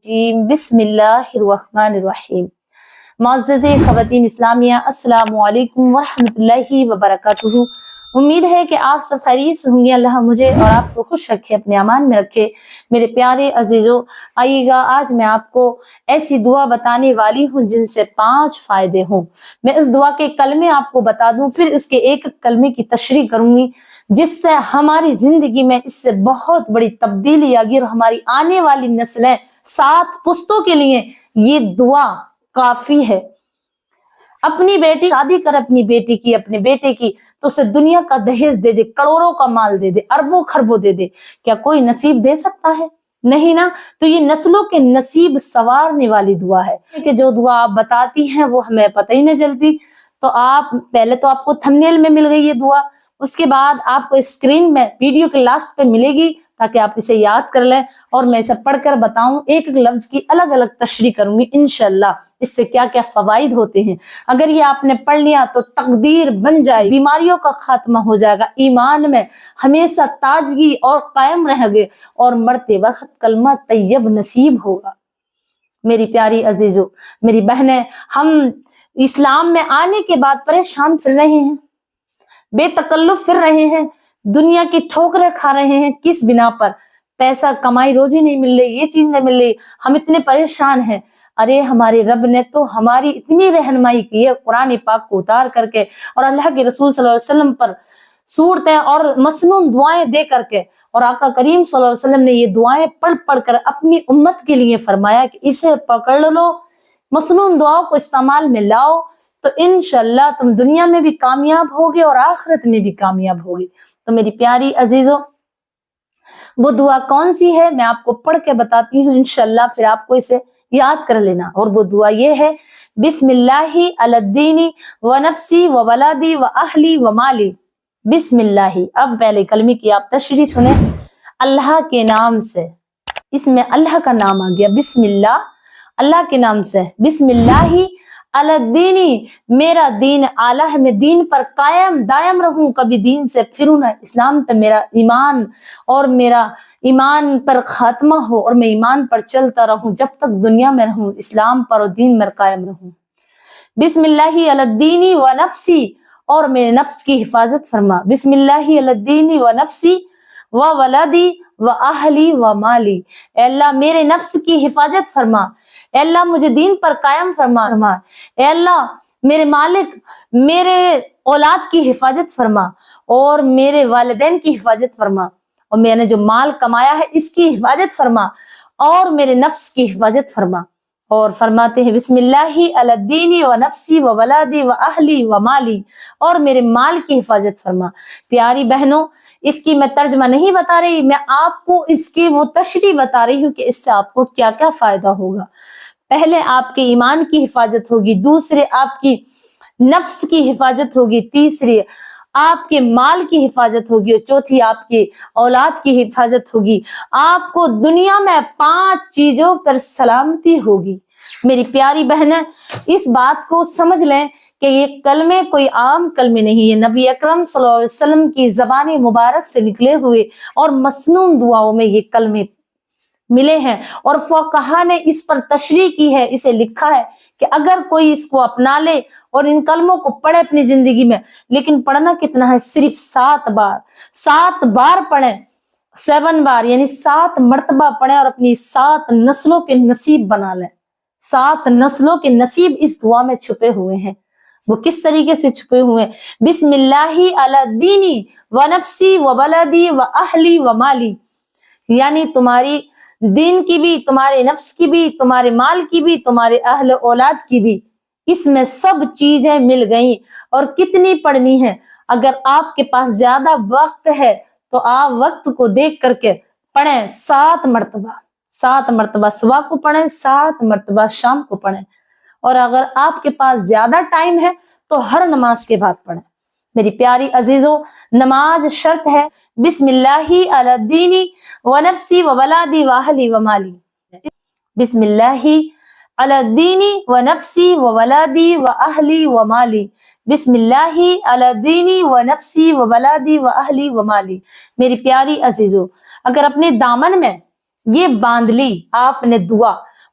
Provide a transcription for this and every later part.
الرجیم بسم اللہ الرحمن الرحیم۔ معزز خواتین اسلامیہ، السلام علیکم ورحمۃ اللہ وبرکاتہ۔ امید ہے کہ آپ سب خیریت سے ہوں گے۔ اللہ مجھے اور آپ کو خوش رکھے، اپنے امان میں رکھے۔ میرے پیارے عزیزوں، آئیے گا آج میں آپ کو ایسی دعا بتانے والی ہوں جن سے 5 فائدے ہوں۔ میں اس دعا کے کلمے آپ کو بتا دوں، پھر اس کے ایک کلمے کی تشریح کروں گی، جس سے ہماری زندگی میں اس سے بہت بڑی تبدیلی آگی اور ہماری آنے والی نسلیں 7 پشتوں کے لیے یہ دعا کافی ہے۔ اپنی بیٹی شادی کر اپنی بیٹی کی، اپنے بیٹے کی، تو اسے دنیا کا دہیز دے دے، کروڑوں کا مال دے دے، اربوں خربوں دے دے، کیا کوئی نصیب دے سکتا ہے؟ نہیں نا۔ تو یہ نسلوں کے نصیب سنوارنے والی دعا ہے کہ جو دعا آپ بتاتی ہیں وہ ہمیں پتہ ہی نہ چلتی۔ تو آپ پہلے تو آپ کو تھمبنیل میں مل گئی یہ دعا، اس کے بعد آپ کو اسکرین میں ویڈیو کے لاسٹ پہ ملے گی تاکہ آپ اسے یاد کر لیں، اور میں اسے پڑھ کر بتاؤں، ایک ایک لفظ کی الگ الگ تشریح کروں گی انشاءاللہ، اس سے کیا کیا فوائد ہوتے ہیں۔ اگر یہ آپ نے پڑھ لیا تو تقدیر بن جائے، بیماریوں کا خاتمہ ہو جائے گا، ایمان میں ہمیشہ تازگی اور قائم رہ گے، اور مرتے وقت کلمہ طیب نصیب ہوگا۔ میری پیاری عزیزوں، میری بہنیں، ہم اسلام میں آنے کے بعد پریشان پھر رہے ہیں، بے تکلف پھر رہے ہیں، دنیا کی ٹھوکریں کھا رہے ہیں۔ کس بنا پر؟ پیسہ کمائی، روزی نہیں مل رہی، یہ چیز نہیں مل رہی، ہم اتنے پریشان ہیں۔ ارے ہمارے رب نے تو ہماری اتنی رہنمائی کی ہے قرآن پاک کو اتار کر کے، اور اللہ کے رسول صلی اللہ علیہ وسلم پر صورتیں اور مسنون دعائیں دے کر کے، اور آقا کریم صلی اللہ علیہ وسلم نے یہ دعائیں پڑھ پڑھ کر اپنی امت کے لیے فرمایا کہ اسے پکڑ لو، مسنون دعاؤں کو استعمال میں لاؤ، تو انشاءاللہ تم دنیا میں بھی کامیاب ہوگے اور آخرت میں بھی کامیاب ہوگی۔ تو میری پیاری عزیزوں، وہ دعا کون سی ہے میں آپ کو پڑھ کے بتاتی ہوں انشاءاللہ، پھر آپ کو اسے یاد کر لینا۔ اور وہ دعا یہ ہے، بسم اللہ علی الدین و نفسی و ولادی و اہلی و مالی۔ بسم اللہ، اب پہلے کلمے کی آپ تشریح سنیں۔ اللہ کے نام سے، اس میں اللہ کا نام آ گیا، بسم اللہ، اللہ کے نام سے، بسم اللہ علی الدین، میرا دین اعلیٰ ہے، میں دین پر قائم دائم رہوں، کبھی دین سے پھروں نہ، اسلام پہ میرا ایمان، اور میرا ایمان پر خاتمہ ہو، اور میں ایمان پر چلتا رہوں جب تک دنیا میں رہوں، اسلام پر اور دین میں قائم رہوں۔ بسم اللہ علی الدین و نفسی، اور میرے نفس کی حفاظت فرما، بسم اللہ علی الدین و نفسی و ولادی و اہلی و مالی، اے اللہ میرے نفس کی حفاظت فرما، اے اللہ مجھے دین پر قائم فرما، اے اللہ میرے مالک میرے اولاد کی حفاظت فرما، اور میرے والدین کی حفاظت فرما، اور میں نے جو مال کمایا ہے اس کی حفاظت فرما، اور میرے نفس کی حفاظت فرما۔ اور فرماتے ہیں بسم اللہ علی الدین و نفسی و ولادی و اہلی و مالی، اور میرے مال کی حفاظت فرما۔ پیاری بہنوں، اس کی میں ترجمہ نہیں بتا رہی، میں آپ کو اس کی وہ تشریح بتا رہی ہوں کہ اس سے آپ کو کیا کیا فائدہ ہوگا۔ پہلے آپ کے ایمان کی حفاظت ہوگی، دوسرے آپ کی نفس کی حفاظت ہوگی، تیسری آپ کے مال کی حفاظت ہوگی، اور چوتھی آپ کی اولاد کی حفاظت ہوگی۔ آپ کو دنیا میں 5 چیزوں پر سلامتی ہوگی۔ میری پیاری بہنیں، اس بات کو سمجھ لیں کہ یہ کلمے کوئی عام کلمے نہیں، یہ نبی اکرم صلی اللہ علیہ وسلم کی زبان مبارک سے نکلے ہوئے اور مسنون دعاؤں میں یہ کلمے ملے ہیں، اور فقہا نے اس پر تشریح کی ہے، اسے لکھا ہے کہ اگر کوئی اس کو اپنا لے اور ان کلموں کو پڑھے اپنی زندگی میں، لیکن پڑھنا کتنا ہے؟ صرف 7 بار، 7 بار پڑھیں، 7 بار یعنی 7 مرتبہ پڑھیں، اور اپنی 7 نسلوں کے نصیب بنا لیں۔ 7 نسلوں کے نصیب اس دعا میں چھپے ہوئے ہیں۔ وہ کس طریقے سے چھپے ہوئے ہیں؟ بسم اللہ علی الدین و نفسی و ولدی و اہلی و مالی، یعنی تمہاری دین کی بھی، تمہارے نفس کی بھی، تمہارے مال کی بھی، تمہارے اہل اولاد کی بھی، اس میں سب چیزیں مل گئیں۔ اور کتنی پڑھنی ہے؟ اگر آپ کے پاس زیادہ وقت ہے تو آپ وقت کو دیکھ کر کے پڑھیں، 7 مرتبہ، 7 مرتبہ صبح کو پڑھیں، 7 مرتبہ شام کو پڑھیں، اور اگر آپ کے پاس زیادہ ٹائم ہے تو ہر نماز کے بعد پڑھیں۔ میری پیاری عزیزوں، نماز شرط ہے، بسم اللہ علی الدین و نفسی و ولادی و اہلی و مالی، بسم اللہ علی الدین و نفسی و ولادی و اہلی و مالی، بسم اللہ علی الدین و نفسی و ولادی و اہلی و مالی۔ میری پیاری عزیزوں، اگر اپنے دامن میں یہ باندھ لی آپ نے دعا،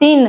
3